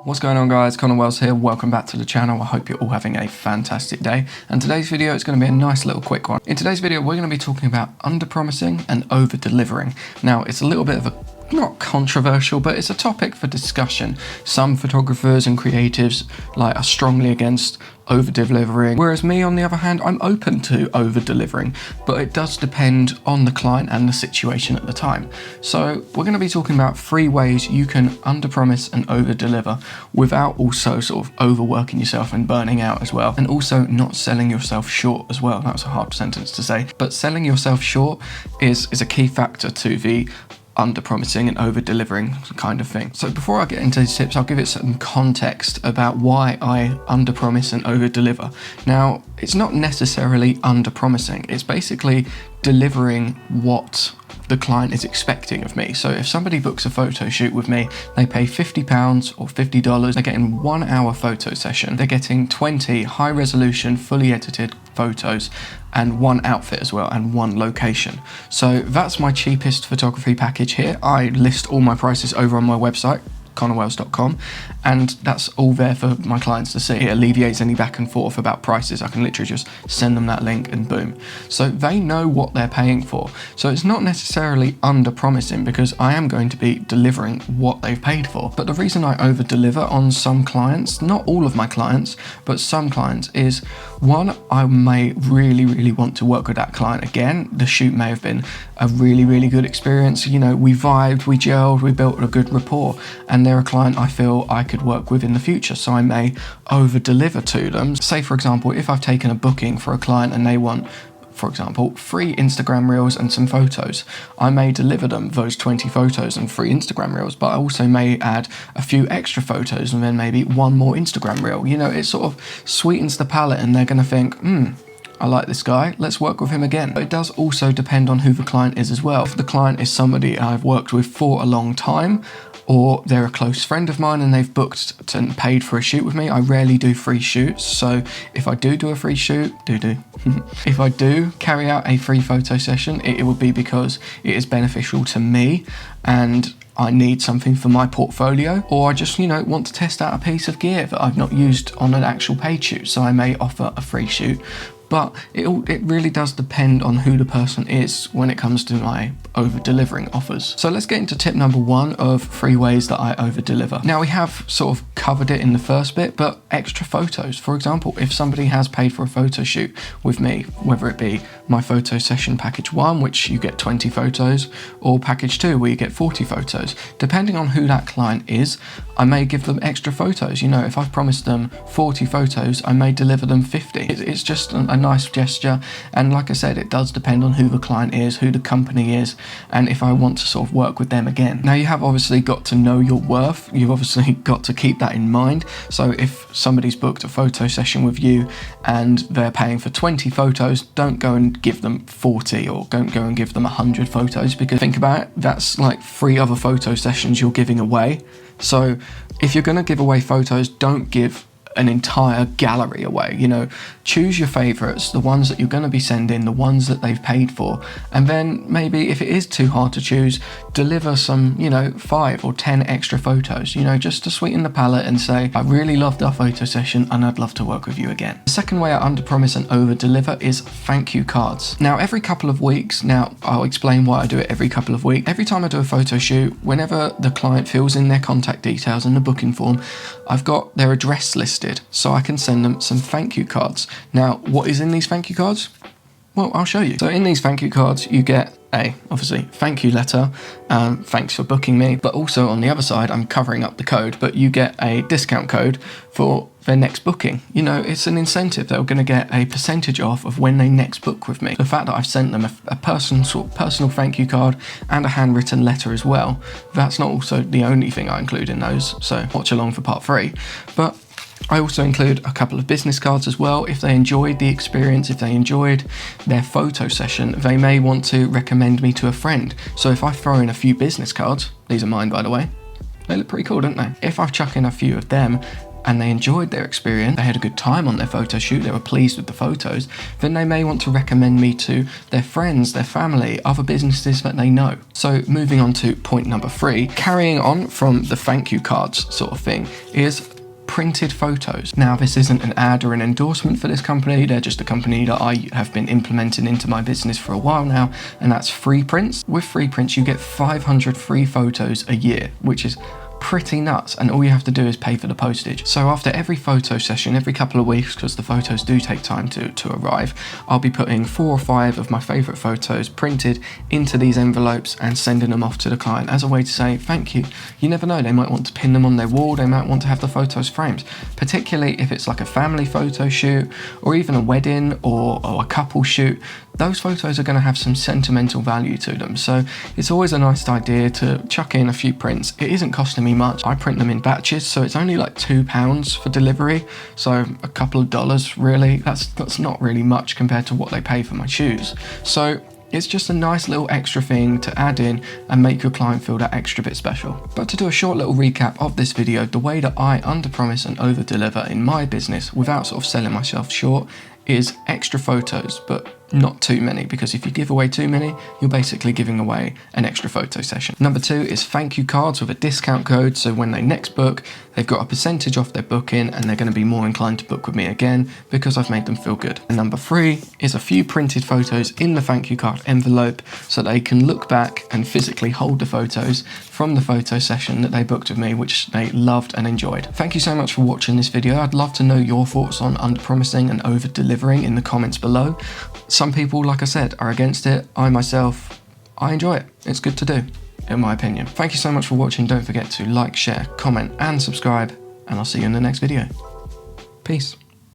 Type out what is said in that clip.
What's going on, guys? Connor Wells here. Welcome back to the channel. I hope you're all having a fantastic day. And today's video is going to be a nice little quick one. In today's video, we're going to be talking about under-promising and over-delivering. Now, it's a little bit of a not controversial, but it's a topic for discussion. Some photographers and creatives are strongly against over-delivering, whereas me, on the other hand, I'm open to over-delivering, but it does depend on the client and the situation at the time. So we're going to be talking about 3 ways you can under-promise and over-deliver without also sort of overworking yourself and burning out as well, and also not selling yourself short as well. That was a hard sentence to say, but selling yourself short is a key factor to the under-promising and over-delivering kind of thing. So before I get into these tips, I'll give it some context about why I under-promise and over-deliver. Now, it's not necessarily under-promising, it's basically delivering what the client is expecting of me. So if somebody books a photo shoot with me, they pay £50 or $50, they're getting 1 hour photo session, they're getting 20 high resolution, fully edited photos and 1 outfit as well and 1 location. So that's my cheapest photography package here. I list all my prices over on my website, connorwells.com, and that's all there for my clients to see. It alleviates any back and forth about prices. I can literally just send them that link and boom. So they know what they're paying for. So it's not necessarily under promising because I am going to be delivering what they've paid for. But the reason I over deliver on some clients, not all of my clients, but some clients, is one, I may really want to work with that client again. The shoot may have been a really good experience. You know, we vibed, we gelled, we built a good rapport, and they're a client I feel I could work with in the future, so I may over deliver to them. Say for example, if I've taken a booking for a client and they want, for example, 3 Instagram reels and some photos, I may deliver them those 20 photos and 3 Instagram reels, but I also may add a few extra photos and then maybe 1 more Instagram reel. You know, it sort of sweetens the palate and they're going to think, I like this guy, let's work with him again. But it does also depend on who the client is as well. If the client is somebody I've worked with for a long time, or they're a close friend of mine and they've booked and paid for a shoot with me, I rarely do free shoots. So if I do a free shoot, if I do carry out a free photo session, it would be because it is beneficial to me and I need something for my portfolio, or I just, want to test out a piece of gear that I've not used on an actual paid shoot. So I may offer a free shoot. But it really does depend on who the person is when it comes to my over-delivering offers. So let's get into tip number 1 of 3 ways that I over-deliver. Now, we have sort of covered it in the first bit, but extra photos. For example, if somebody has paid for a photo shoot with me, whether it be my photo session package 1, which you get 20 photos, or package 2, where you get 40 photos, depending on who that client is, I may give them extra photos. You know, if I've promised them 40 photos, I may deliver them 50. It's just a nice gesture, and like I said, it does depend on who the client is, who the company is, and if I want to sort of work with them again. Now, you have obviously got to know your worth. You've obviously got to keep that in mind. So if somebody's booked a photo session with you and they're paying for 20 photos, don't go and give them 40 or don't go and give them 100 photos, because think about it, that's like 3 other photo sessions you're giving away. So if you're going to give away photos, don't give an entire gallery away. Choose your favorites, the ones that you're going to be sending, the ones that they've paid for, and then maybe if it is too hard to choose, deliver some 5 or 10 extra photos, just to sweeten the palate and say, I really loved our photo session and I'd love to work with you again. The second way I under promise and over deliver is thank you cards. Now, every couple of weeks, I'll explain why I do it every couple of weeks. Every time I do a photo shoot, whenever the client fills in their contact details in the booking form, I've got their address listed, so I can send them some thank you cards. Now, what is in these thank you cards? Well, I'll show you. So in these thank you cards, you get obviously, thank you letter, thanks for booking me, but also on the other side, I'm covering up the code, but you get a discount code for their next booking. It's an incentive. They're going to get a percentage off of when they next book with me. The fact that I've sent them a personal thank you card and a handwritten letter as well, that's not also the only thing I include in those, so watch along for part 3. But I also include a couple of business cards as well. If they enjoyed the experience, if they enjoyed their photo session, they may want to recommend me to a friend. So if I throw in a few business cards, these are mine by the way, they look pretty cool, don't they? If I chuck in a few of them, and they enjoyed their experience, they had a good time on their photo shoot, they were pleased with the photos, then they may want to recommend me to their friends, their family, other businesses that they know. So moving on to point number 3, carrying on from the thank you cards sort of thing, is printed photos. Now, this isn't an ad or an endorsement for this company, they're just a company that I have been implementing into my business for a while now, and that's Free Prints. With Free Prints you get 500 free photos a year, which is pretty nuts, and all you have to do is pay for the postage. So after every photo session, every couple of weeks, because the photos do take time to arrive, I'll be putting 4 or 5 of my favourite photos printed into these envelopes and sending them off to the client as a way to say thank you. You never know, they might want to pin them on their wall, they might want to have the photos framed, particularly if it's like a family photo shoot or even a wedding or a couple shoot. Those photos are going to have some sentimental value to them, so it's always a nice idea to chuck in a few prints. It isn't costing me much. I print them in batches, so it's only like £2 for delivery, so a couple of dollars really. That's not really much compared to what they pay for my shoes. So it's just a nice little extra thing to add in and make your client feel that extra bit special. But to do a short little recap of this video, the way that I underpromise and overdeliver in my business without sort of selling myself short is extra photos, but not too many, because if you give away too many, you're basically giving away an extra photo session. Number 2 is thank you cards with a discount code, so when they next book, they've got a percentage off their booking and they're going to be more inclined to book with me again because I've made them feel good. And number 3 is a few printed photos in the thank you card envelope so they can look back and physically hold the photos from the photo session that they booked with me, which they loved and enjoyed. Thank you so much for watching this video. I'd love to know your thoughts on underpromising and over-delivering in the comments below. Some people, like I said, are against it. I myself, I enjoy it. It's good to do, in my opinion. Thank you so much for watching. Don't forget to like, share, comment, and subscribe, and I'll see you in the next video. Peace.